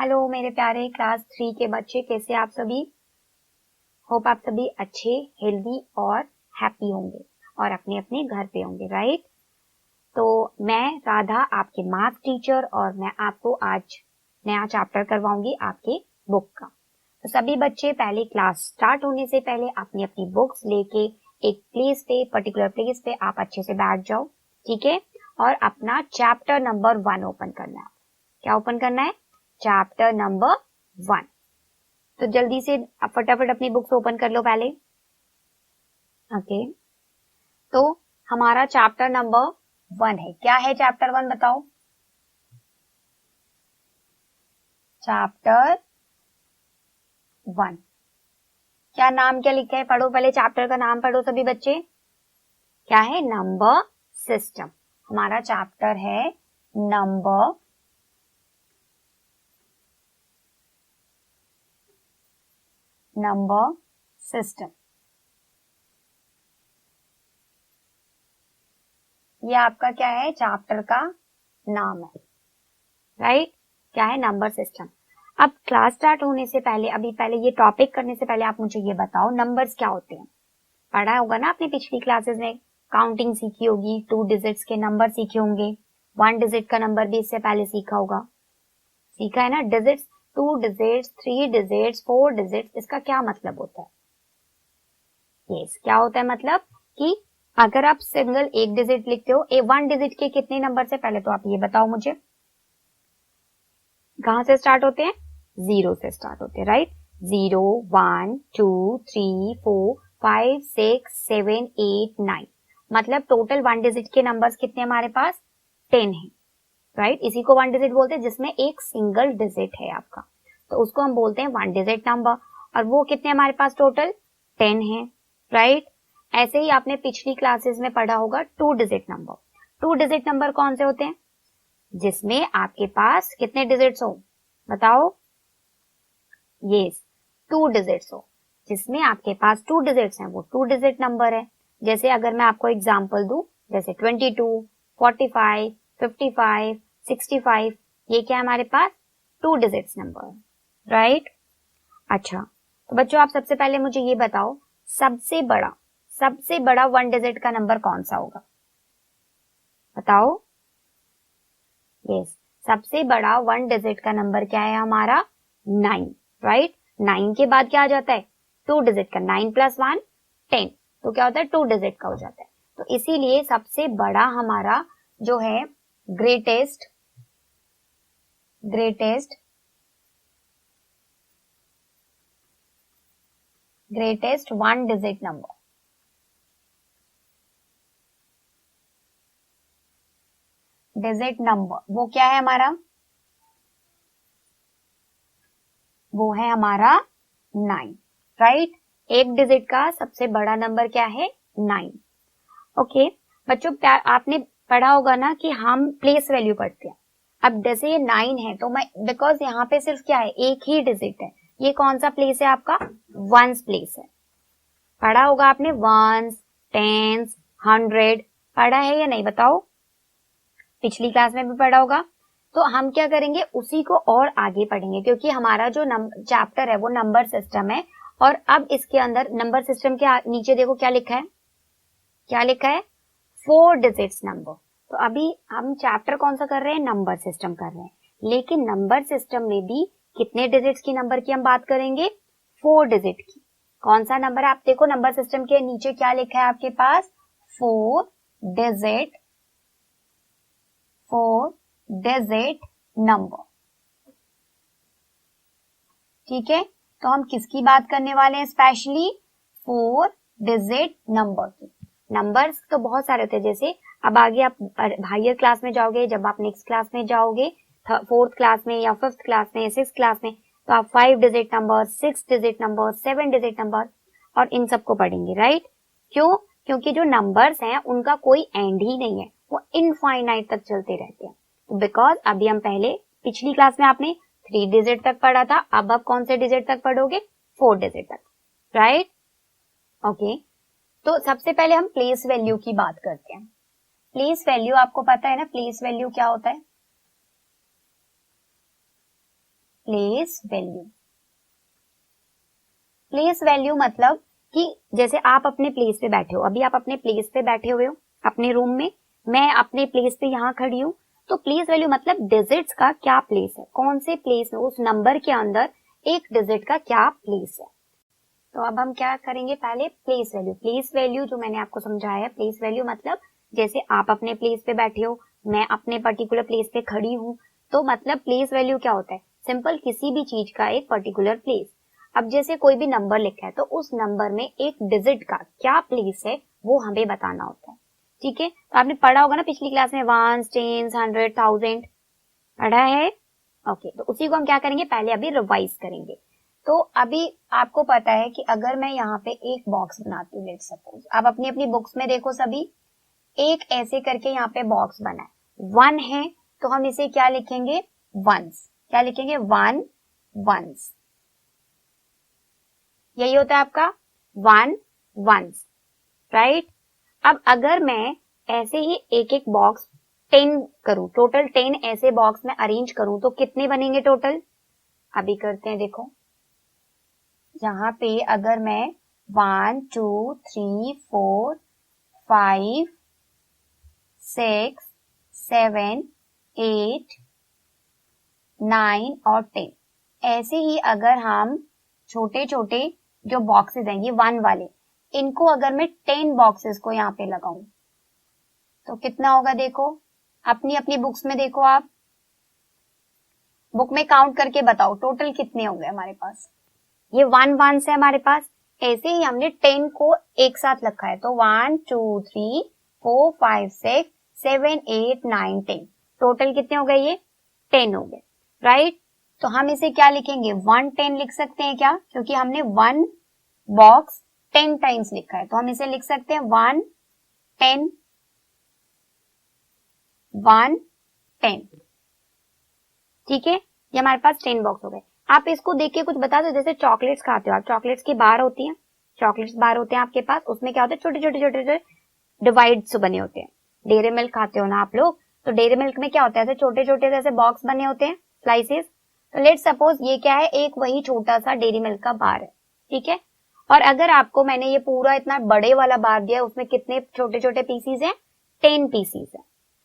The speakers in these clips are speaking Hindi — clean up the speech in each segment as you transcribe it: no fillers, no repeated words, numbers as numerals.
हेलो मेरे प्यारे क्लास 3 के बच्चे, कैसे आप सभी। होप आप सभी अच्छे, हेल्दी और हैप्पी होंगे और अपने अपने घर पे होंगे, राइट। तो मैं राधा, आपके मैथ टीचर, और मैं आपको आज नया चैप्टर करवाऊंगी आपके बुक का। तो सभी बच्चे पहले क्लास स्टार्ट होने से पहले अपनी अपनी बुक्स लेके एक प्लेस पे, पर्टिकुलर प्लेस पे आप अच्छे से बैठ जाओ, ठीक है। और अपना चैप्टर नंबर 1 ओपन करना है। क्या ओपन करना है? Chapter number 1। तो जल्दी से फटाफट अपनी बुक्स ओपन कर लो पहले। ओके, तो हमारा चैप्टर नंबर 1 है। क्या है चैप्टर 1 बताओ? चैप्टर 1 क्या नाम क्या लिखा है? पढ़ो पहले, चैप्टर का नाम पढ़ो सभी बच्चे। क्या है? Number system. हमारा चैप्टर है नंबर सिस्टम। ये आपका क्या है? चैप्टर का नाम है, राइट। क्या है? Number system. अब क्लास स्टार्ट होने से पहले, अभी पहले ये टॉपिक करने से पहले आप मुझे ये बताओ, नंबर्स क्या होते हैं? पढ़ा होगा ना आपने पिछली क्लासेस में, काउंटिंग सीखी होगी, 2 डिजिट्स के नंबर सीखे होंगे, 1 डिजिट का नंबर भी इससे पहले सीखा होगा। सीखा है ना? डिजिट्स, 2 डिजिट्स, 3 डिजिट्स, 4 डिजिट्स, इसका क्या मतलब होता है? यस, क्या होता है मतलब कि अगर आप सिंगल एक डिजिट लिखते हो, 1 डिजिट के कितने नंबर से? पहले तो आप ये बताओ मुझे, कहां से स्टार्ट होते हैं? 0 से स्टार्ट होते हैं, राइट। 0, 1, 2, 3, 4, 5, 6, 7, 8, 9, मतलब टोटल 1 डिजिट के नंबर्स कितने हमारे पास? 10 है, राइट। इसी को 1 डिजिट बोलते हैं जिसमें एक सिंगल डिजिट है आपका, तो उसको हम बोलते हैं 1 डिजिट नंबर। और वो कितने हमारे पास? टोटल 10 है, राइट। ऐसे ही आपने पिछली क्लासेस में पढ़ा होगा 2 डिजिट नंबर। 2 डिजिट नंबर कौन से होते हैं? जिसमें आपके पास कितने डिजिट्स हो? बताओ। यस, 2 डिजिट्स हो, जिसमें आपके पास 2 डिजिट्स हैं, वो 2 डिजिट नंबर है। जैसे अगर मैं आपको एग्जांपल दूं, जैसे 22, 45, 55, 65, ये क्या है हमारे पास? 2 डिजिट्स नंबर, राइट। अच्छा, तो बच्चों आप सबसे पहले मुझे ये बताओ, सबसे बड़ा 1 डिजिट का नंबर कौन सा होगा? बताओ। यस, सबसे बड़ा 1 डिजिट का नंबर क्या है हमारा? 9, राइट। 9 के बाद क्या आ जाता है? 2 डिजिट का। 9 + 1 10, तो क्या होता है? 2 डिजिट का हो जाता है। तो इसीलिए सबसे बड़ा हमारा जो है ग्रेटेस्ट 1 डिजिट नंबर, वो क्या है हमारा? वो है हमारा 9, राइट। एक डिजिट का सबसे बड़ा नंबर क्या है? 9। ओके बच्चों, आपने पढ़ा होगा ना कि हम प्लेस वैल्यू पढ़ते हैं। अब जैसे ये 9 है, तो मैं, बिकॉज यहाँ पे सिर्फ क्या है? एक ही डिजिट है। ये कौन सा प्लेस है आपका? वंस प्लेस है। पढ़ा होगा आपने, वंस, टेंस, 100, पढ़ा है या नहीं बताओ? पिछली क्लास में भी पढ़ा होगा। तो हम क्या करेंगे, उसी को और आगे पढ़ेंगे, क्योंकि हमारा जो चैप्टर है वो नंबर सिस्टम है। और अब इसके अंदर नंबर सिस्टम के नीचे देखो क्या लिखा है? क्या लिखा है? 4 डिजिट्स नंबर। तो अभी हम चैप्टर कौन सा कर रहे हैं? नंबर सिस्टम कर रहे हैं। लेकिन नंबर सिस्टम में भी कितने डिजिट्स की नंबर की हम बात करेंगे? 4 डिजिट की। कौन सा नंबर? आप देखो नंबर सिस्टम के नीचे क्या लिखा है आपके पास? 4 डिजिट नंबर, ठीक है। तो हम किसकी बात करने वाले हैं? स्पेशली 4 डिजिट नंबर की। नंबर्स तो बहुत सारे होते हैं, जैसे अब आगे आप हायर क्लास में जाओगे, जब आप नेक्स्ट क्लास में जाओगे, 4th क्लास में या 5th क्लास में, 6th क्लास में, तो आप 5 digit number, 6 digit number, 7 digit number और इन सबको पढ़ेंगे, राइट। क्यों? क्योंकि जो नंबर्स हैं उनका कोई एंड ही नहीं है, वो इनफाइनाइट तक चलते रहते हैं। तो बिकॉज अभी हम पहले, पिछली क्लास में आपने 3 डिजिट तक पढ़ा था, अब आप कौन से डिजिट तक पढ़ोगे? 4 डिजिट तक, राइट। ओके, तो सबसे पहले हम प्लेस वैल्यू की बात करते हैं। प्लेस वैल्यू आपको पता है ना, प्लेस वैल्यू क्या होता है? Place value. प्लेस वैल्यू मतलब कि जैसे आप अपने प्लेस पे बैठे हो, अभी आप अपने प्लेस पे बैठे हुए हो अपने रूम में, मैं अपने प्लेस पे यहाँ खड़ी हूँ, तो प्लेस वैल्यू मतलब डिजिट्स का क्या प्लेस है, कौन से प्लेस में, उस नंबर के अंदर एक डिजिट का क्या प्लेस है। तो अब हम क्या करेंगे, पहले प्लेस वैल्यू। प्लेस वैल्यू जो मैंने आपको समझाया, प्लेस वैल्यू मतलब जैसे आप अपने प्लेस पे बैठे हो, मैं अपने पर्टिकुलर प्लेस पे खड़ी हूँ, तो मतलब प्लेस वैल्यू क्या होता है, सिंपल किसी भी चीज का एक पर्टिकुलर प्लेस। अब जैसे कोई भी नंबर लिखा है तो उस नंबर में एक डिजिट का क्या प्लेस है वो हमें बताना होता है। ठीक है, तो आपने पढ़ा होगा ना पिछली क्लास में, वंस, टेन्स, 100, 1000 पढ़ा है। ओके, तो उसी को हम क्या करेंगे, पहले अभी रिवाइज करेंगे। तो अभी आपको पता है कि अगर मैं यहाँ पे एक बॉक्स बनाती हूँ, लेट्स सपोज, आप अपनी अपनी बुक्स में देखो सभी, एक ऐसे करके यहाँ पे बॉक्स बना है, 1 है तो हम इसे क्या लिखेंगे, वंस। क्या लिखेंगे, 1 वंस। यही होता है आपका 1 वंस, राइट। अब अगर मैं ऐसे ही एक एक बॉक्स 10 करूं, टोटल 10 ऐसे बॉक्स में अरेंज करूं तो कितने बनेंगे टोटल, अभी करते हैं। देखो यहाँ पे अगर मैं 1 2 3 4 5 6 7 8 9 और 10, ऐसे ही अगर हम छोटे छोटे जो बॉक्सेस हैं ये 1 वाले, इनको अगर मैं 10 बॉक्सेस को यहाँ पे लगाऊं तो कितना होगा, देखो अपनी अपनी बुक्स में देखो, आप बुक में काउंट करके बताओ टोटल कितने हो गए हमारे पास। ये 1 वंस है हमारे पास, ऐसे ही हमने 10 को एक साथ रखा है, तो 1 2 3 4 5 6 7 8 9 10, टोटल कितने हो गए, ये 10 हो गए, राइट। तो हम इसे क्या लिखेंगे, 110 लिख सकते हैं क्या, क्योंकि हमने 1 बॉक्स 10 टाइम्स लिखा है, तो हम इसे लिख सकते हैं 110 110। ठीक है, ये हमारे पास 10 बॉक्स हो गए। आप इसको देख के कुछ बता दो, जैसे चॉकलेट्स खाते हो आप, चॉकलेट्स की बार होती है, चॉकलेट्स बार होते हैं आपके पास, उसमें क्या होता है, छोटे छोटे छोटे छोटे डिवाइड्स बने होते हैं। डेयरी मिल्क खाते हो ना आप लोग, तो डेयरी मिल्क में क्या होता है, ऐसे छोटे छोटे जैसे बॉक्स बने होते हैं, स्लाइसेस। तो लेट्स सपोज ये क्या है, एक वही छोटा सा डेयरी मिल्क का बार है, ठीक है। और अगर आपको मैंने ये पूरा इतना बड़े वाला बार दिया, उसमें कितने छोटे छोटे पीसीज हैं, 10 पीसीज है,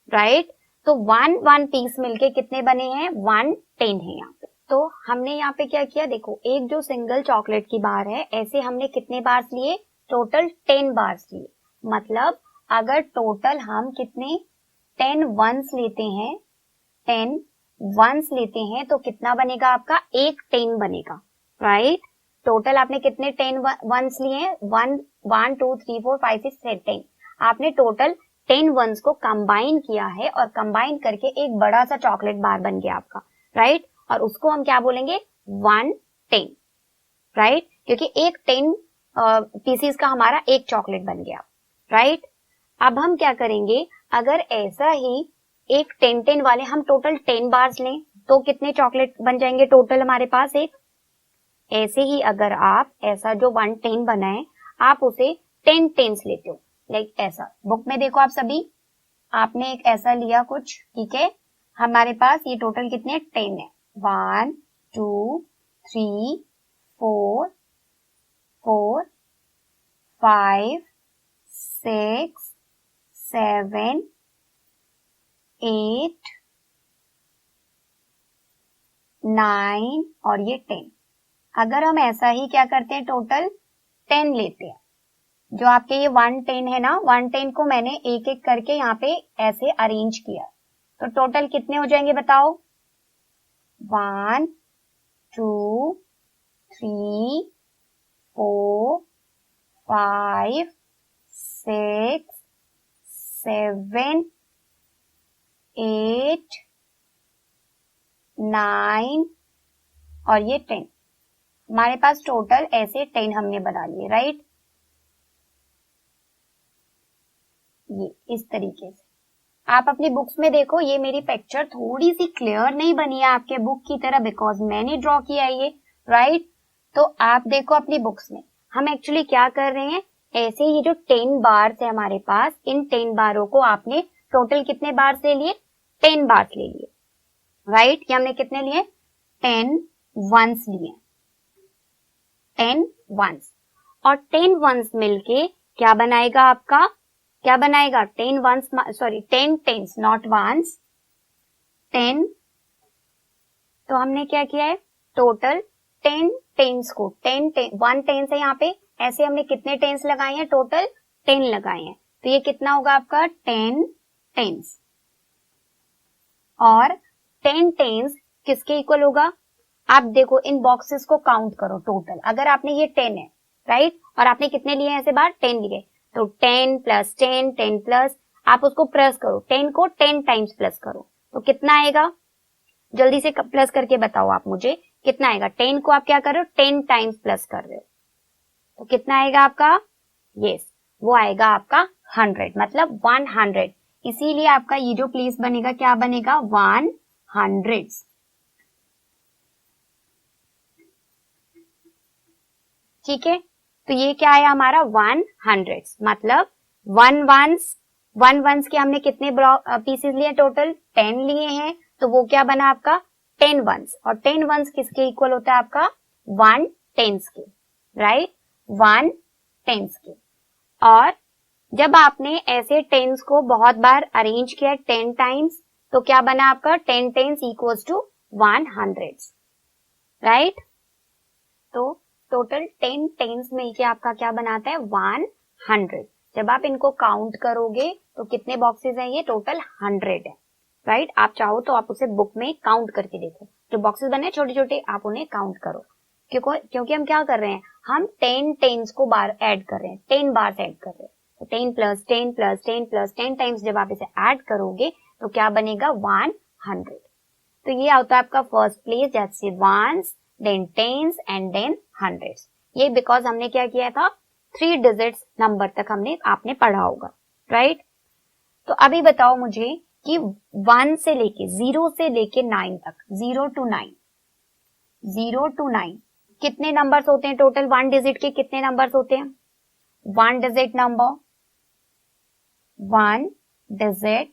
राइट। तो 1 पीस मिलके कितने बने हैं, 110 है यहाँ पे। तो हमने यहाँ पे क्या किया, देखो एक जो सिंगल चॉकलेट की बार है, ऐसे हमने कितने बार्स लिए, टोटल 10 बार्स लिए। मतलब अगर टोटल हम कितने 10 वंस लेते हैं, 10 वंस लेते हैं तो कितना बनेगा आपका, एक 10 बनेगा, राइट। टोटल आपने कितने 10 वंस लिए हैं, 1 2 3 4 5 6 7 10, आपने टोटल 10 वंस को कंबाइन किया है, और कंबाइन करके एक बड़ा सा चॉकलेट बार बन गया आपका, राइट। और उसको हम क्या बोलेंगे, 110, राइट, क्योंकि एक 10 पीसीस का हमारा एक चॉकलेट बन गया, राइट। अब हम क्या करेंगे, अगर ऐसा ही एक 10 वाले हम टोटल 10 बार्स लें तो कितने चॉकलेट बन जाएंगे टोटल हमारे पास, एक। ऐसे ही अगर आप ऐसा जो 110 बना है, आप उसे 10 टेंस लेते हो, लाइक ऐसा, बुक में देखो आप सभी, आपने एक ऐसा लिया कुछ, ठीक है, हमारे पास ये टोटल कितने 10 है, 1 2 3 4 4 5 6 7 8 9 और ये 10। अगर हम ऐसा ही क्या करते हैं, टोटल 10 लेते हैं, जो आपके ये 110 है ना, 110 को मैंने एक एक करके यहाँ पे ऐसे अरेंज किया, तो टोटल कितने हो जाएंगे बताओ, 1 2 3 4 5 6 7 8 9 और ये 10, हमारे पास टोटल ऐसे 10 हमने बना लिए, राइट। ये इस तरीके से आप अपनी बुक्स में देखो, ये मेरी पिक्चर थोड़ी सी क्लियर नहीं बनी है आपके बुक की तरह, बिकॉज मैंने ड्रॉ किया है ये, राइट। तो आप देखो अपनी बुक्स में, हम एक्चुअली क्या कर रहे हैं, ऐसे ये जो 10 बार्स है हमारे पास, इन 10 बारों को आपने टोटल कितने बार्स ले लिए, 10 बार्स ले लिए, राइट। ये हमने कितने लिए, 10 वंस लिए, 10 वंस, और 10 वंस मिलके क्या बनाएगा आपका, क्या बनाएगा, 10 ones, sorry 10 tens, not ones, 10। तो हमने क्या किया है, टोटल 10 टेंस को, 1 टेंस है यहाँ पे, ऐसे हमने कितने टेंस लगाए हैं, टोटल 10 लगाए हैं। तो ये कितना होगा आपका 10 टेंस, और 10 टेंस किसके इक्वल होगा, आप देखो इन बॉक्सेस को काउंट करो टोटल, अगर आपने ये 10 है राइट, और आपने कितने लिए हैं ऐसे बार 10 लिए, तो 10 प्लस 10, 10 प्लस, आप उसको प्लस करो, 10 को 10 टाइम्स प्लस करो, तो कितना आएगा, जल्दी से प्लस करके बताओ आप मुझे कितना आएगा, 10 को आप क्या कर रहे हो 10 टाइम्स प्लस कर रहे हो, तो कितना आएगा आपका, यस वो आएगा आपका 100, मतलब 100, इसीलिए आपका ये जो प्लेस बनेगा क्या बनेगा 100, ठीक है। तो ये क्या आया हमारा 100, मतलब 1 वंस के हमने कितने पीसेस लिए, टोटल 10 लिए हैं, तो वो क्या बना आपका 10 वंस, और 10 वंस किसके इक्वल होता है आपका 1 टेंस के, राइट, 1 टेंस के। और जब आपने ऐसे टेंस को बहुत बार अरेंज किया 10 टाइम्स, तो क्या बना आपका 10 टेंस इक्वल्स टू 100, राइट। तो टोटल 10 टेंस मिलके आपका क्या बनाता है 100। जब आप इनको काउंट करोगे तो कितने बॉक्सेस हैं, ये टोटल 100 है, राइट। आप चाहो तो आप उसे बुक में काउंट करके देखो, जो बॉक्सेस बने छोटे छोटे आप उन्हें काउंट करो, क्योंकि हम क्या कर रहे हैं, हम 10 टेंस को बार ऐड कर रहे हैं, 10 बार ऐड कर रहे हैं, तो 10 प्लस 10 प्लस 10 प्लस 10 टाइम्स जब आप इसे ऐड करोगे तो क्या बनेगा 100। तो ये आता है आपका फर्स्ट प्लेस, जैसे ones, then tens and then hundreds. ये बिकॉज हमने क्या किया था 3 डिजिट्स नंबर तक आपने पढ़ा होगा, राइट। तो अभी बताओ मुझे कि 1 से लेके 0 से लेके 9 तक, 0 to 9 कितने नंबर्स होते हैं टोटल, 1 डिजिट के कितने नंबर्स होते हैं, 1 digit number, 1 digit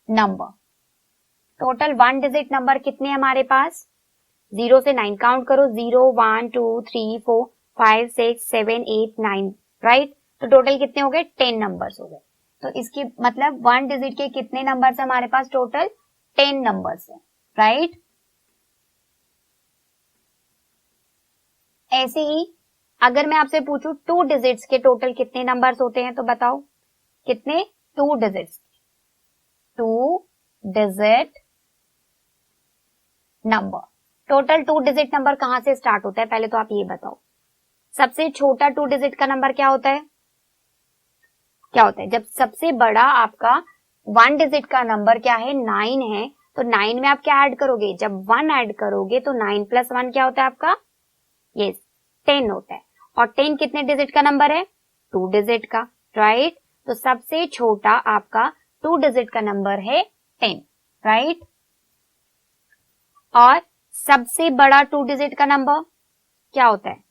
number, total 1 digit number कितने हमारे पास, 0 से 9 काउंट करो, 0 1 2 3 4 5 6 7 8 9, राइट। तो टोटल कितने हो गए 10 नंबर्स हो गए। तो इसकी मतलब 1 डिजिट के कितने नंबर्स हमारे पास, टोटल 10 नंबर्स है, राइट। ऐसे ही अगर मैं आपसे पूछूं 2 डिजिट्स के टोटल कितने नंबर्स होते हैं, तो बताओ कितने, 2 digits, 2 digit number, total 2 digit number कहां से स्टार्ट होता है, पहले तो आप ये बताओ, सबसे छोटा 2 डिजिट का नंबर क्या होता है, क्या होता है, जब सबसे बड़ा आपका 1 डिजिट का नंबर क्या है 9 है, तो 9 में आप क्या ऐड करोगे, जब 1 ऐड करोगे तो 9 प्लस 1 क्या होता है आपका, यस 10 होता है। और 10 कितने डिजिट का नंबर है, 2 डिजिट का, राइट। तो सबसे छोटा आपका 2 डिजिट का नंबर है 10, राइट। और सबसे बड़ा 2 डिजिट का नंबर क्या होता है,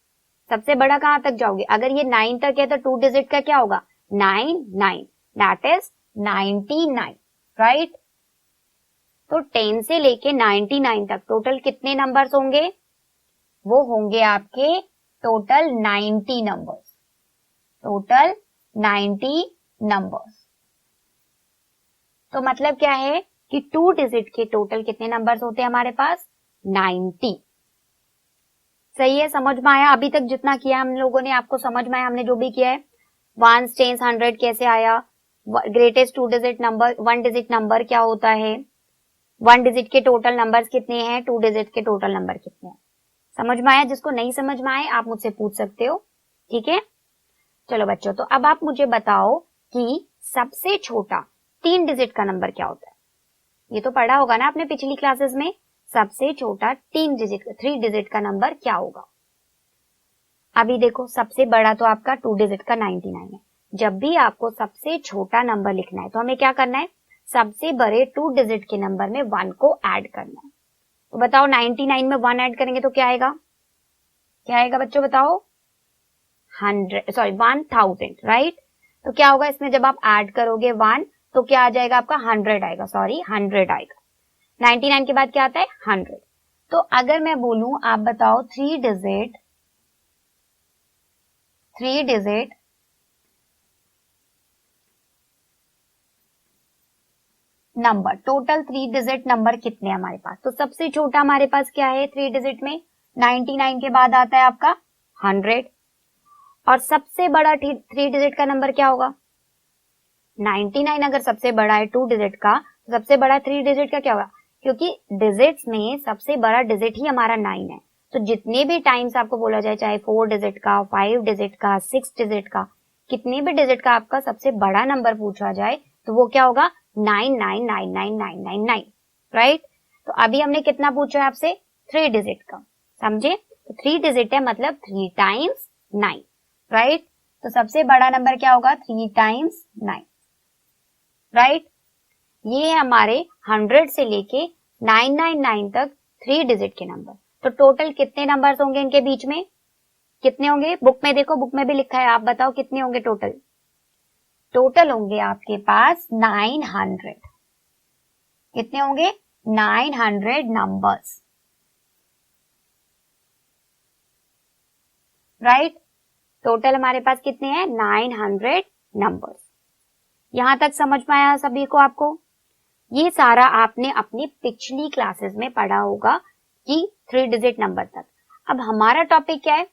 सबसे बड़ा कहां तक जाओगे, अगर ये 9 तक है तो 2 डिजिट का क्या होगा 9, दैट इज 99, राइट। तो 10 से लेके 99 तक टोटल कितने नंबर्स होंगे, वो होंगे आपके टोटल 90 नंबर्स, टोटल 90 नंबर्स। तो मतलब क्या है कि 2 डिजिट के टोटल कितने नंबर्स होते हैं हमारे पास 90। सही है, समझ में आया अभी तक जितना किया हम लोगों ने, आपको समझ में आया हमने जो भी किया है, 1 टेंस 100 कैसे आया, greatest 2 digit number 1 digit number क्या होता है, 1 डिजिट के टोटल नंबर्स कितने हैं, 2 डिजिट के टोटल नंबर कितने हैं, समझ में आया। जिसको नहीं समझ में आए आप मुझसे पूछ सकते हो, ठीक है। चलो बच्चों, तो अब आप मुझे बताओ कि सबसे छोटा 3 डिजिट का नंबर क्या होता है, ये तो पढ़ा होगा ना आपने पिछली क्लासेस में, सबसे छोटा 3 डिजिट का नंबर क्या होगा। अभी देखो सबसे बड़ा तो आपका 2 डिजिट का 99 है, जब भी आपको सबसे छोटा नंबर लिखना है तो हमें क्या करना है, सबसे बड़े 2 डिजिट के नंबर में 1 को ऐड करना है। तो बताओ 99 में 1 ऐड करेंगे तो क्या आएगा, क्या आएगा बच्चों बताओ, 1000, राइट। तो क्या होगा इसमें, जब आप ऐड करोगे 1 तो क्या आ जाएगा आपका 100 आएगा, 100 आएगा। 99 के बाद क्या आता है 100। तो अगर मैं बोलूं, आप बताओ three digit number, total 3 digit number कितने हैं हमारे पास? तो सबसे छोटा हमारे पास क्या है 3 डिजिट में? 99 के बाद आता है आपका 100। और सबसे बड़ा 3 डिजिट का नंबर क्या होगा? 99 अगर सबसे बड़ा है 2 डिजिट का, तो सबसे बड़ा 3 डिजिट का क्या होगा? क्योंकि डिजिट्स में सबसे बड़ा डिजिट ही हमारा 9 है। तो जितने भी टाइम्स आपको बोला जाए, चाहे 4 डिजिट का, 5 डिजिट का, 6 डिजिट का, कितने भी डिजिट का आपका सबसे बड़ा नंबर पूछा जाए, तो वो क्या होगा? 9999999, राइट? तो अभी हमने कितना पूछा है आपसे? 3 डिजिट का, समझे? तो 3 डिजिट है मतलब 3 टाइम्स 9, राइट? तो सबसे बड़ा नंबर क्या होगा? 3 टाइम्स 9, राइट? ये है हमारे 100 से लेके 999 तक 3 डिजिट के नंबर। तो टोटल कितने नंबर्स होंगे इनके बीच में? कितने होंगे? बुक में देखो, बुक में भी लिखा है, आप बताओ कितने होंगे टोटल? टोटल होंगे आपके पास 900। कितने होंगे? 900 नंबर्स, राइट? टोटल हमारे पास कितने हैं? 900 नंबर्स। यहां तक समझ में आया सभी को? आपको ये सारा आपने अपनी पिछली क्लासेस में पढ़ा होगा कि 3 डिजिट नंबर तक। अब हमारा टॉपिक क्या है?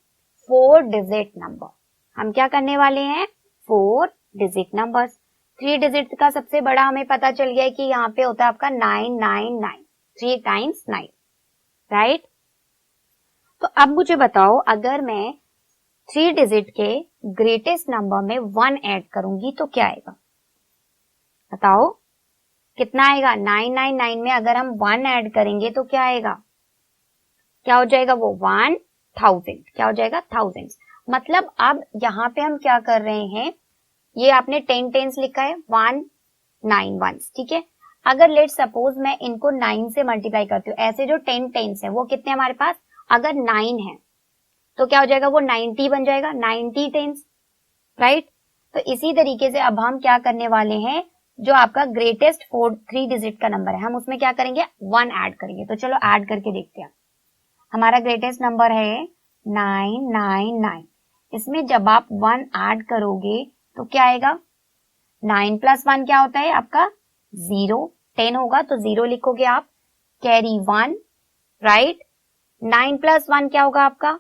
4 डिजिट नंबर। हम क्या करने वाले हैं? 4 डिजिट नंबर्स। 3 डिजिट का सबसे बड़ा हमें पता चल गया है कि यहाँ पे होता है आपका 999, 3 टाइम्स 9, राइट? तो अब मुझे बताओ, अगर मैं 3 डिजिट के ग्रेटेस्ट नंबर में 1 ऐड करूंगी तो क्या आएगा? बताओ कितना आएगा? 999 में अगर हम 1 ऐड करेंगे तो क्या आएगा? क्या हो जाएगा वो? 1000। क्या हो जाएगा? 1000। मतलब अब यहाँ पे हम क्या कर रहे हैं, ये आपने 10 टेंस लिखा है, 1 9 1, ठीक है? अगर लेट सपोज मैं इनको 9 से मल्टीप्लाई करती हूँ, ऐसे जो 10 टेंस है वो कितने हमारे पास? अगर 9 है तो क्या हो जाएगा? वो 90 बन जाएगा, 90 टेंस, राइट? तो इसी तरीके से अब हम क्या करने वाले हैं, जो आपका ग्रेटेस्ट 3 डिजिट का नंबर है, हम उसमें क्या करेंगे? 1 ऐड करेंगे। तो चलो ऐड करके देखते हैं। हमारा ग्रेटेस्ट नंबर है 999। इसमें जब आप 1 ऐड करोगे तो क्या आएगा? 9 प्लस 1 क्या होता है आपका? 0। 10 होगा तो 0 लिखोगे आप, कैरी 1, राइट? 9 प्लस 1 क्या होगा आपका?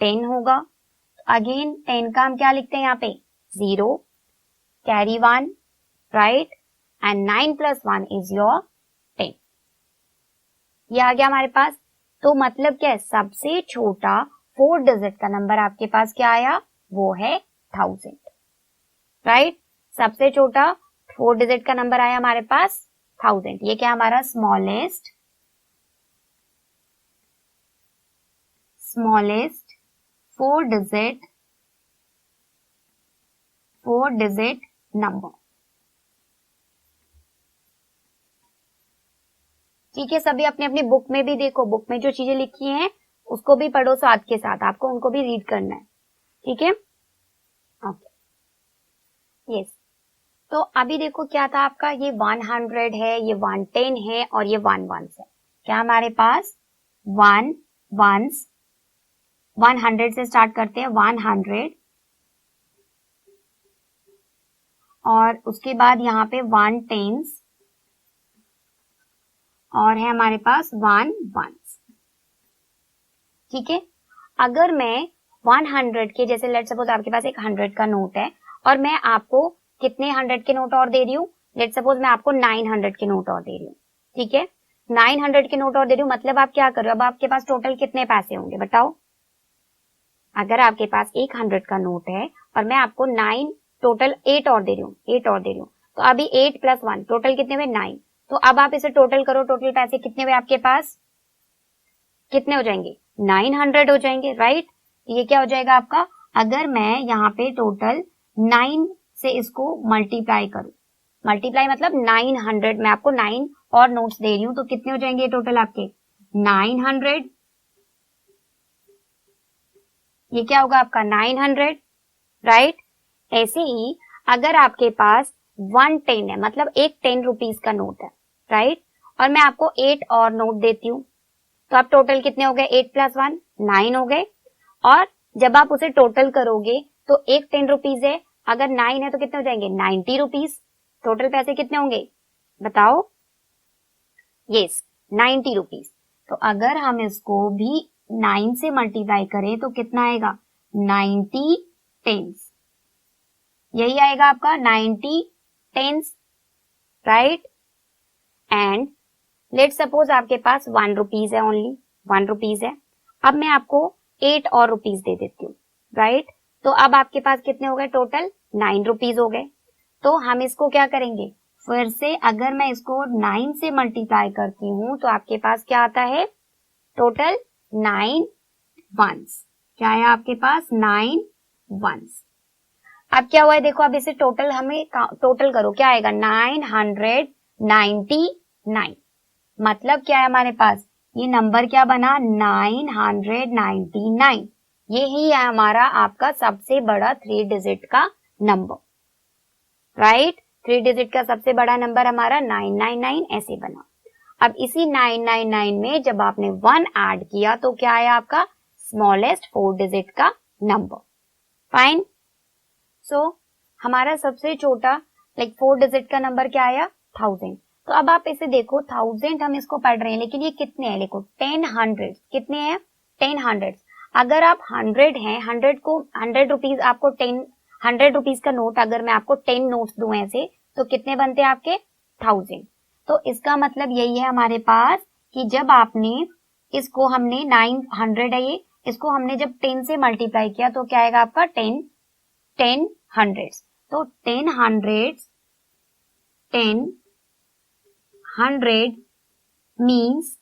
10 होगा। अगेन 10 का हम क्या लिखते हैं यहाँ पे? 0, carry 1, right? And 9 plus 1 is your 10। ये आ गया हमारे पास। तो मतलब क्या है? सबसे छोटा 4 डिजिट का नंबर आपके पास क्या आया? वो है 1000, राइट? सबसे छोटा 4 डिजिट का नंबर आया हमारे पास 1000। ये क्या हमारा स्मॉलेस्ट 4 डिजिट नंबर। ठीक है, सभी अपनी अपनी बुक में भी देखो, बुक में जो चीजें लिखी हैं उसको भी पढ़ो साथ के साथ, आपको उनको भी रीड करना है, ठीक है? Okay, yes. तो अभी देखो क्या था आपका, ये 100 है, ये 110 है और ये 1 1 है। क्या हमारे पास 1 1 100 से स्टार्ट करते हैं, 100, और उसके बाद यहाँ पे 1 10 और है हमारे पास 1 1, ठीक है? अगर मैं 100 के, जैसे लेट सपोज आपके पास एक 100 का नोट है और मैं आपको कितने 100 के नोट और दे रही हूँ? लेट सपोज मैं आपको 900 के नोट और दे रही हूँ, ठीक है? 900 के नोट और दे रही हूँ, मतलब आप क्या कर रहे हो? अब आपके पास टोटल कितने पैसे होंगे बताओ? अगर आपके पास एक 100 का नोट है और मैं आपको 9 टोटल 8 और दे रही हूँ, 8 और दे रही हूँ, तो अभी 8 प्लस 1 टोटल कितने हुए? 9। तो अब आप इसे टोटल करो, टोटल पैसे कितने हुए आपके पास? कितने हो जाएंगे? 900 हो जाएंगे, राइट? ये क्या हो जाएगा आपका? अगर मैं यहाँ पे टोटल 9 से इसको मल्टीप्लाई करूं, मल्टीप्लाई मतलब 900, मैं आपको 9 और नोट्स दे रही हूँ, तो कितने हो जाएंगे टोटल आपके? 900। ये क्या होगा आपका? 900, राइट? ऐसे ही अगर आपके पास 110 है, मतलब एक 10 रुपीज का नोट है, राइट? और मैं आपको 8 और नोट देती हूँ। तो अब टोटल कितने हो गए? 8 + 1 9 हो गए। और जब आप उसे टोटल करोगे तो एक 10 रुपीज है, अगर 9 है तो कितने हो जाएंगे? 90 रुपीज। टोटल पैसे कितने होंगे बताओ? Yes 90 rupees. तो अगर हम इसको भी 9 से मल्टीप्लाई करें तो कितना आएगा? 90 टेंस। यही आएगा आपका 90 tens, right. And let suppose आपके पास 1 रुपीज है, ओनली 1 रुपीज है। अब मैं आपको 8 और रुपीज दे देती हूँ, राइट। तो अब आपके पास कितने हो गए? टोटल 9 रुपीज हो गए। तो हम इसको क्या करेंगे? फिर से अगर मैं इसको 9 से मल्टीप्लाई करती हूँ तो आपके पास क्या आता है? Total 9 ones. क्या है आपके पास? 9 वंस। अब क्या हुआ है देखो, अब इसे टोटल हमें टोटल करो, क्या आएगा? 999। मतलब क्या है हमारे पास? ये नंबर क्या बना? 999। ये ही है हमारा आपका सबसे बड़ा 3 डिजिट का नंबर, राइट। 3 डिजिट का सबसे बड़ा नंबर हमारा 999 ऐसे बना। अब इसी 999 में जब आपने 1 ऐड किया तो क्या आया आपका? स्मॉलेस्ट 4 डिजिट का नंबर। फाइन। सो हमारा सबसे छोटा 4 डिजिट का नंबर क्या आया? 1000। तो अब आप इसे देखो, 1000 हम इसको पढ़ रहे हैं लेकिन ये कितने हैं? देखो 10 हंड्रेड। कितने हैं? 10 हंड्रेड। अगर आप 100 हैं, 100 को 100 रुपीज आपको 10 100 रुपीज का नोट अगर मैं आपको 10 नोट्स दूं ऐसे, तो कितने बनते हैं आपके? 1000। तो इसका मतलब यही है हमारे पास कि जब आपने इसको हमने 900 है ये, इसको हमने जब 10 से मल्टीप्लाई किया तो क्या आएगा आपका? 10 हंड्रेड्स। तो 10 हंड्रेड्स 10 100 मीन्स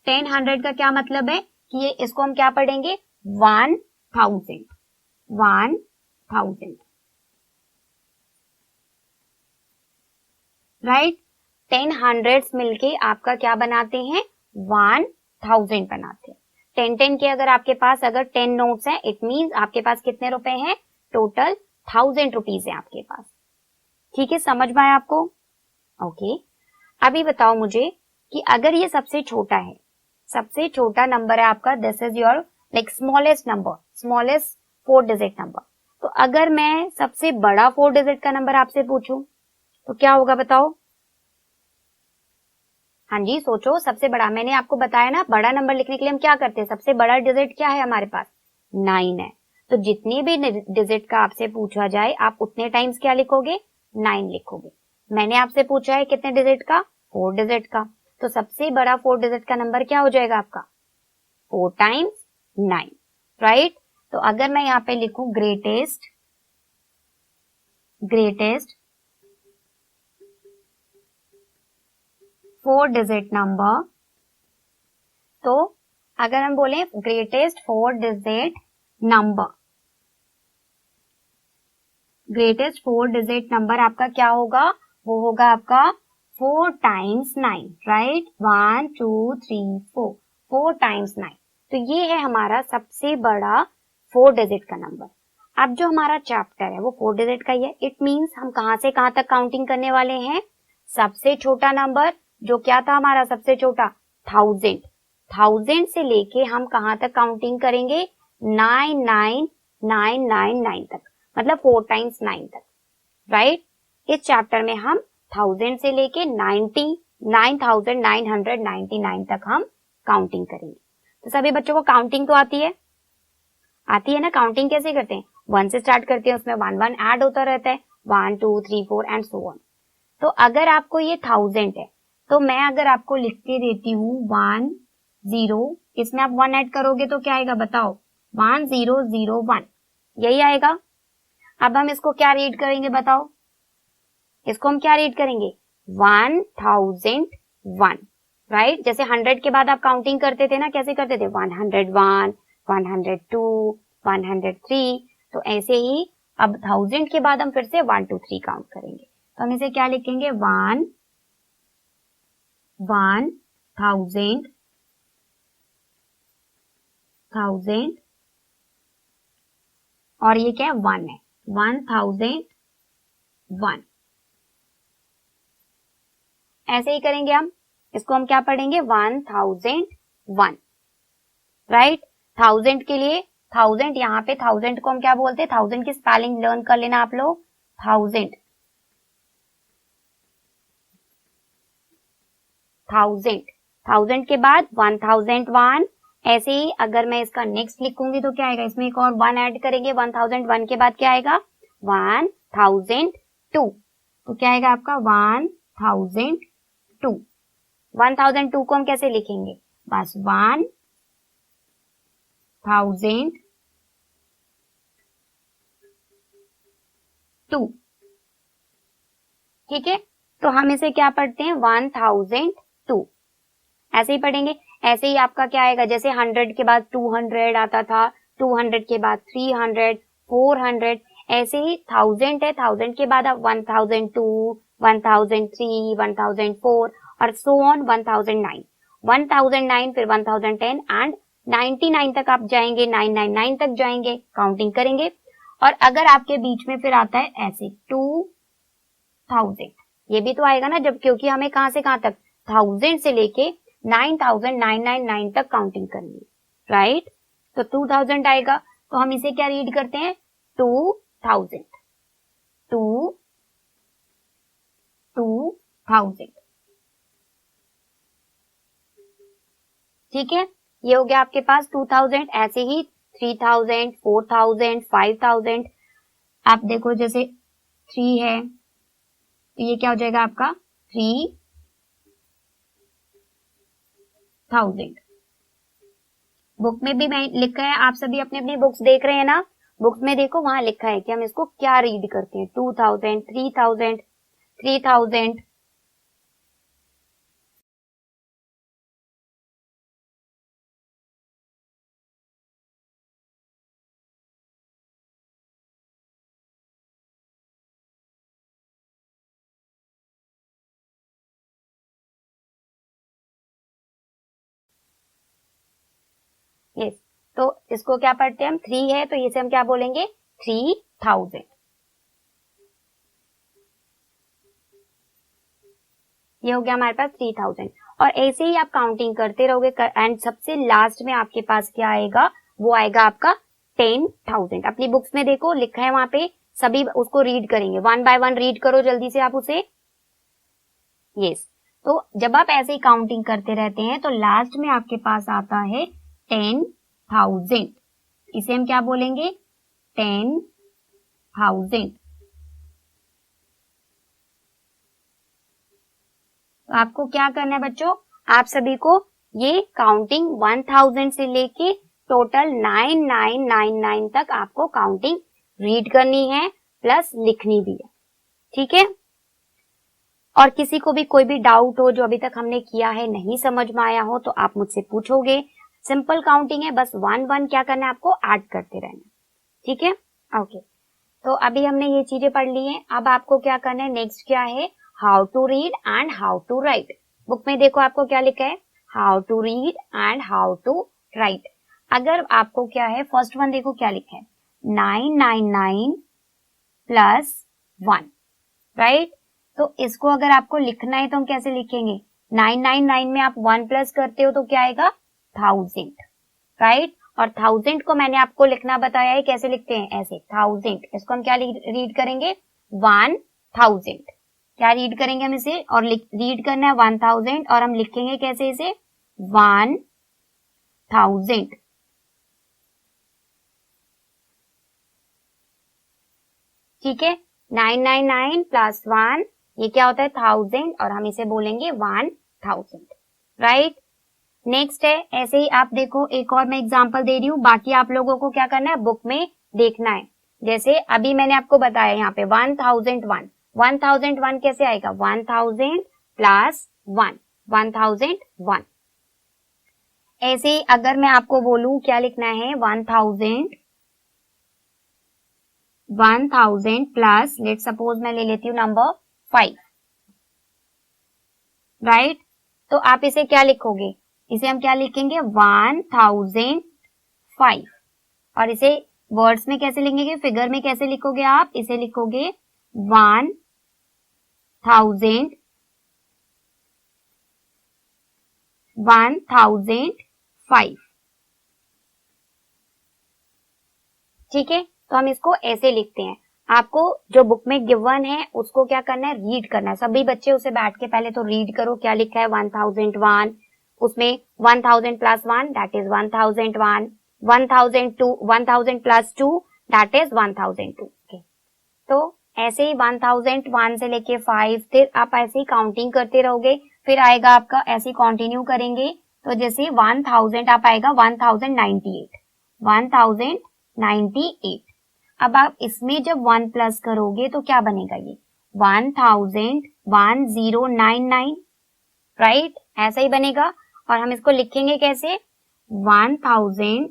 10 100 का क्या मतलब है कि ये इसको हम क्या पढ़ेंगे? 1000। 1000, राइट। 10 हंड्रेड्स मिलके आपका क्या बनाते हैं? 1000 बनाते हैं। 10 के अगर आपके पास अगर 10 नोट्स हैं, इट मीन्स आपके पास कितने रुपए हैं? टोटल 1000 रुपीज है आपके पास। ठीक है, समझ में आया आपको? ओके। अभी बताओ मुझे कि अगर ये सबसे छोटा है, सबसे छोटा नंबर है आपका, this is your smallest number, smallest 4 digit number. तो अगर मैं सबसे बड़ा 4 डिजिट का नंबर आपसे पूछूं तो क्या होगा बताओ? हाँ जी सोचो, सबसे बड़ा। मैंने आपको बताया ना, बड़ा नंबर लिखने के लिए हम क्या करते हैं? सबसे बड़ा डिजिट क्या है हमारे पास? 9 है। तो जितनी भी डिजिट का आपसे पूछा जाए आप उतने टाइम्स क्या लिखोगे? 9 लिखोगे। मैंने आपसे पूछा है कितने डिजिट का? 4 डिजिट का। तो सबसे बड़ा 4 डिजिट का नंबर क्या हो जाएगा आपका? 4 टाइम्स 9, राइट। तो अगर मैं यहाँ पे लिखूं ग्रेटेस्ट 4 डिजिट नंबर, तो अगर हम बोले greatest 4 digit number, greatest 4 digit number आपका क्या होगा? वो होगा आपका 4 टाइम्स 9, राइट। 1 2 3 4, 4 टाइम्स 9। तो ये है हमारा सबसे बड़ा 4 डिजिट का नंबर। अब जो हमारा चैप्टर है वो 4 डिजिट का ही है। इट मींस हम कहां से कहां तक काउंटिंग करने वाले हैं? सबसे छोटा नंबर जो क्या था हमारा सबसे छोटा? 1000। 1000 से लेके हम कहां तक काउंटिंग करेंगे? 99999 तक, मतलब 4 टाइम्स 9 तक, राइट। इस चैप्टर में हम 1000 से लेके 9999 तक हम काउंटिंग करेंगे। तो सभी बच्चों को काउंटिंग तो आती है ना? काउंटिंग कैसे करते हैं? 1 से स्टार्ट करते हैं, उसमें 1 1 ऐड होता रहता है, 1 2 3 4 एंड सो ऑन। तो अगर आपको ये 1000 है तो मैं अगर आपको लिख के देती हूँ 1 0, इसमें आप 1 ऐड करोगे तो क्या आएगा बताओ? 1001, यही आएगा। अब हम इसको क्या रीड करेंगे बताओ? इसको हम क्या रीड करेंगे? 1001, राइट। जैसे 100 के बाद आप काउंटिंग करते थे ना, कैसे करते थे? 101, 102, 103। तो ऐसे ही अब 1000 के बाद हम फिर से 1 2 3 काउंट करेंगे। तो हम इसे क्या लिखेंगे? 1000, और ये क्या है? 1 है, 1001। ऐसे ही करेंगे हम। इसको हम क्या पढ़ेंगे 1001, राइट। 1000 के लिए 1000, यहाँ पे 1000 को हम क्या बोलते हैं, 1000 की स्पेलिंग लर्न कर लेना आप लोग। 1000 के बाद 1001। ऐसे ही अगर मैं इसका नेक्स्ट लिखूंगी तो क्या आएगा, इसमें एक और 1 ऐड करेंगे, 1001 के बाद क्या आएगा 1002, तो क्या आएगा आपका 1002। 1002 को हम कैसे लिखेंगे, बस 1002, ठीक है। तो हम इसे क्या पढ़ते हैं 1002, ऐसे ही पढ़ेंगे। ऐसे ही आपका क्या आएगा, जैसे 100 के बाद 200 आता था, 200 के बाद 300, 400, ऐसे ही 1000 है, 1000 के बाद आप 1002, 1003, 1004 और सो ऑन 1009, 1009 फिर 1010 एंड 99 तक आप जाएंगे, 999 तक जाएंगे, काउंटिंग करेंगे। और अगर आपके बीच में फिर आता है ऐसे 2000, ये भी तो आएगा ना जब, क्योंकि हमें कहां से कहां तक 1000 से लेके 9999 तक काउंटिंग करनी है, राइट। तो 2000 आएगा, तो हम इसे क्या रीड करते हैं 2000, 2000, ठीक है। ये हो गया आपके पास 2000। ऐसे ही 3000, 4000, 5000, आप देखो जैसे 3 है तो ये क्या हो जाएगा आपका 3000। बुक में भी मैं लिखा है, आप सभी अपनी अपनी बुक्स देख रहे हैं ना, बुक्स में देखो वहां लिखा है कि हम इसको क्या रीड करते हैं, 2000, 3000, 3000। यस, तो इसको क्या पढ़ते हैं हम 3 है तो इसे हम क्या बोलेंगे 3000। ये हो गया हमारे पास 3000। और ऐसे ही आप काउंटिंग करते रहोगे एंड सबसे लास्ट में आपके पास क्या आएगा, वो आएगा आपका 10,000। अपनी बुक्स में देखो लिखा है वहां पे, सभी उसको रीड करेंगे, 1 बाय 1 रीड करो जल्दी से आप उसे। यस, तो जब आप ऐसे ही काउंटिंग करते रहते हैं तो लास्ट में आपके पास आता है 10,000, इसे हम क्या बोलेंगे 10,000। तो आपको क्या करना है बच्चों, आप सभी को ये काउंटिंग 1000 से लेके टोटल 9999 तक आपको काउंटिंग रीड करनी है प्लस लिखनी भी है, ठीक है। और किसी को भी कोई भी डाउट हो जो अभी तक हमने किया है नहीं समझ में आया हो तो आप मुझसे पूछोगे। सिंपल काउंटिंग है, बस 1 1 क्या करना है आपको ऐड करते रहना, ठीक है। ओके, तो अभी हमने ये चीजें पढ़ ली हैं, अब आपको क्या करना है, नेक्स्ट क्या है how to read and how to write. Book में देखो आपको क्या लिखा है, how to read and how to write. अगर आपको क्या है, फर्स्ट वन देखो क्या लिखा है 999 प्लस 1, राइट। तो इसको अगर आपको लिखना है तो हम कैसे लिखेंगे, 999 में आप 1 प्लस करते हो तो क्या आएगा 1000, राइट। और 1000 को मैंने आपको लिखना बताया है, कैसे लिखते हैं ऐसे 1000, इसको हम क्या रीड करेंगे 1000, क्या रीड करेंगे हम इसे, और रीड करना है 1000 और हम लिखेंगे कैसे इसे 1000, ठीक है। 999 प्लस 1 ये क्या होता है 1000 और हम इसे बोलेंगे 1000, राइट। नेक्स्ट है ऐसे ही आप देखो, एक और मैं एग्जांपल दे रही हूँ, बाकी आप लोगों को क्या करना है बुक में देखना है। जैसे अभी मैंने आपको बताया यहाँ पे 1001, 1001 कैसे आएगा 1000 प्लस 1, 1001। ऐसे ही अगर मैं आपको बोलूं क्या लिखना है 1000 प्लस लेट सपोज मैं ले लेती हूँ नंबर 5, राइट। तो आप इसे क्या लिखोगे, इसे हम क्या लिखेंगे 1005, और इसे वर्ड्स में कैसे लिखेंगे, फिगर में कैसे लिखोगे आप, इसे लिखोगे 1000 1005। ठीक है, तो हम इसको ऐसे लिखते हैं। आपको जो बुक में गिवन है उसको क्या करना है, रीड करना है। सभी बच्चे उसे बैठ के पहले तो रीड करो, क्या लिखा है 1001, उसमें 1000 plus 1 that is 1001, 1002, 1000 plus 2 that is 1002। तो ऐसे ही 1001 से लेके 5 फिर आप ऐसे ही काउंटिंग करते रहोगे, फिर आएगा आपका ऐसे कंटिन्यू करेंगे। तो जैसे 1000 आप आएगा 1098, 1098। अब आप इसमें जब 1 प्लस करोगे तो क्या बनेगा, ये 1099, राइट, ऐसा ही बनेगा। और हम इसको लिखेंगे कैसे, 1000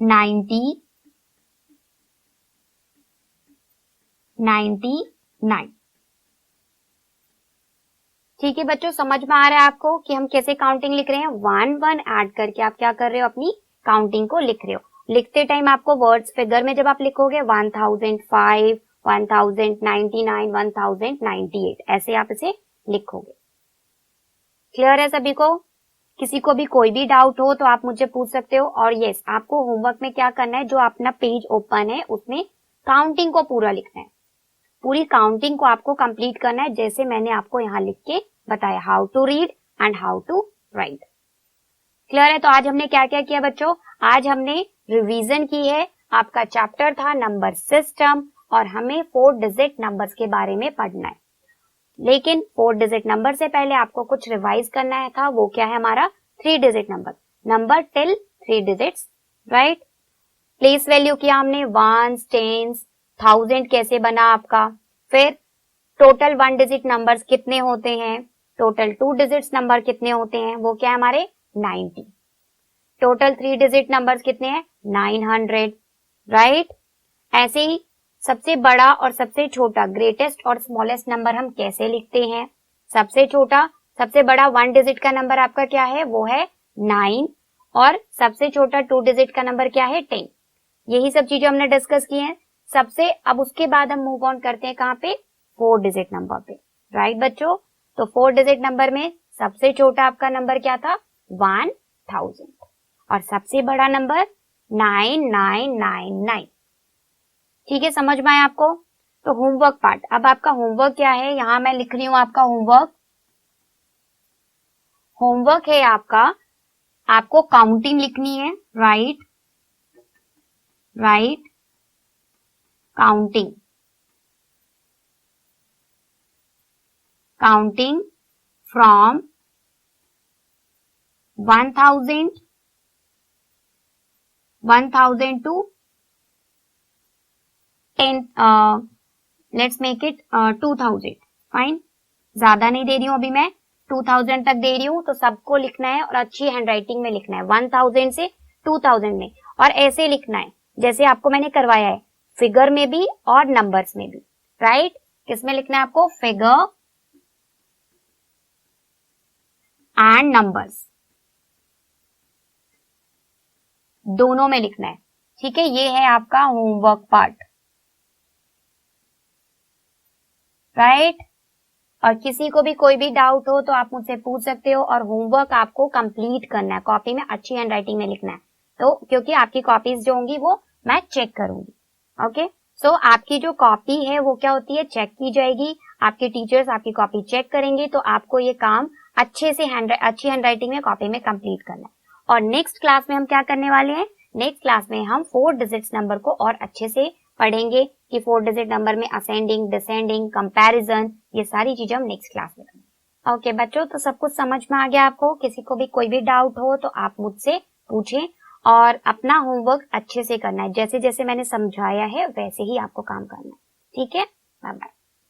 99। ठीक है बच्चों, समझ में आ रहा है आपको कि हम कैसे काउंटिंग लिख रहे हैं। 1 ऐड करके आप क्या कर रहे हो, अपनी काउंटिंग को लिख रहे हो। लिखते टाइम आपको वर्ड्स फिगर में जब आप लिखोगे 1005, 1099, 1098, ऐसे आप इसे लिखोगे। क्लियर है सभी को? किसी को भी कोई भी डाउट हो तो आप मुझे पूछ सकते हो। और यस, आपको होमवर्क में क्या करना है, जो अपना पेज ओपन है उसमें काउंटिंग को पूरा लिखना है। पूरी काउंटिंग को आपको कंप्लीट करना है, जैसे मैंने आपको यहाँ लिख के बताया, how to read and how to write. Clear है? तो आज हमने क्या क्या किया बच्चों, आज हमने रिवीजन की है। आपका चैप्टर था नंबर सिस्टम और हमें 4 डिजिट नंबर्स के बारे में पढ़ना है। लेकिन 4 डिजिट नंबर से पहले आपको कुछ रिवाइज करना है था, वो क्या है हमारा 3 digit number till 3 digits, right. Place value किया हमने, वंस, टेंस, 1000 कैसे बना आपका। फिर टोटल 1 डिजिट नंबर्स कितने होते हैं, टोटल 2 डिजिट्स नंबर कितने होते हैं, वो क्या है हमारे 90। टोटल 3 डिजिट नंबर्स कितने हैं 900, राइट। ऐसे ही सबसे बड़ा और सबसे छोटा, ग्रेटेस्ट और स्मॉलेस्ट नंबर हम कैसे लिखते हैं। सबसे छोटा, सबसे बड़ा 1 डिजिट का नंबर आपका क्या है, वो है 9, और सबसे छोटा 2 डिजिट का नंबर क्या है 10। यही सब चीजें हमने डिस्कस की हैं। सबसे अब उसके बाद हम मूव ऑन करते हैं कहाँ पे, 4 डिजिट नंबर पे, राइट बच्चों। तो 4 डिजिट नंबर में सबसे छोटा आपका नंबर क्या था 1000, और सबसे बड़ा नंबर 9999। ठीक है, समझ में आया आपको। तो होमवर्क पार्ट, अब आपका होमवर्क क्या है, यहां मैं लिख रही हूं आपका होमवर्क है आपका, आपको काउंटिंग लिखनी है, right counting from 1000 to 10, let's make it 2000, fine. ज्यादा नहीं दे रही हूं अभी मैं, 2000 तक दे रही हूं। तो सबको लिखना है और अच्छी हैंडराइटिंग में लिखना है, 1000 से 2000 में, और ऐसे लिखना है जैसे आपको मैंने करवाया है, फिगर में भी और नंबर्स में भी, राइट। किसमें लिखना है आपको, फिगर एंड नंबर्स, दोनों में लिखना है। ठीक है, ये है आपका होमवर्क पार्ट, राइट। और किसी को भी कोई भी डाउट हो तो आप मुझसे पूछ सकते हो। और होमवर्क आपको कंप्लीट करना है, कॉपी में अच्छी हैंडराइटिंग में लिखना है। तो क्योंकि आपकी कॉपीज जो होंगी वो मैं चेक करूंगी, ओके। सो आपकी जो कॉपी है वो क्या होती है, चेक की जाएगी। आपके टीचर्स आपकी कॉपी चेक करेंगे, तो आपको ये काम अच्छे से अच्छी हैंडराइटिंग में कॉपी में कंप्लीट करना है। और नेक्स्ट क्लास में हम क्या करने वाले हैं, नेक्स्ट क्लास में हम 4 डिजिट्स नंबर को और अच्छे से पढ़ेंगे कि 4 डिजिट नंबर में असेंडिंग, डिसेंडिंग, कंपैरिजन, ये सारी चीजें हम नेक्स्ट क्लास में करेंगे। ओके बच्चों, तो सब कुछ समझ में आ गया आपको। किसी को भी कोई भी डाउट हो तो आप मुझसे पूछें, और अपना होमवर्क अच्छे से करना है, जैसे जैसे मैंने समझाया है वैसे ही आपको काम करना है। ठीक है, बाय बाय।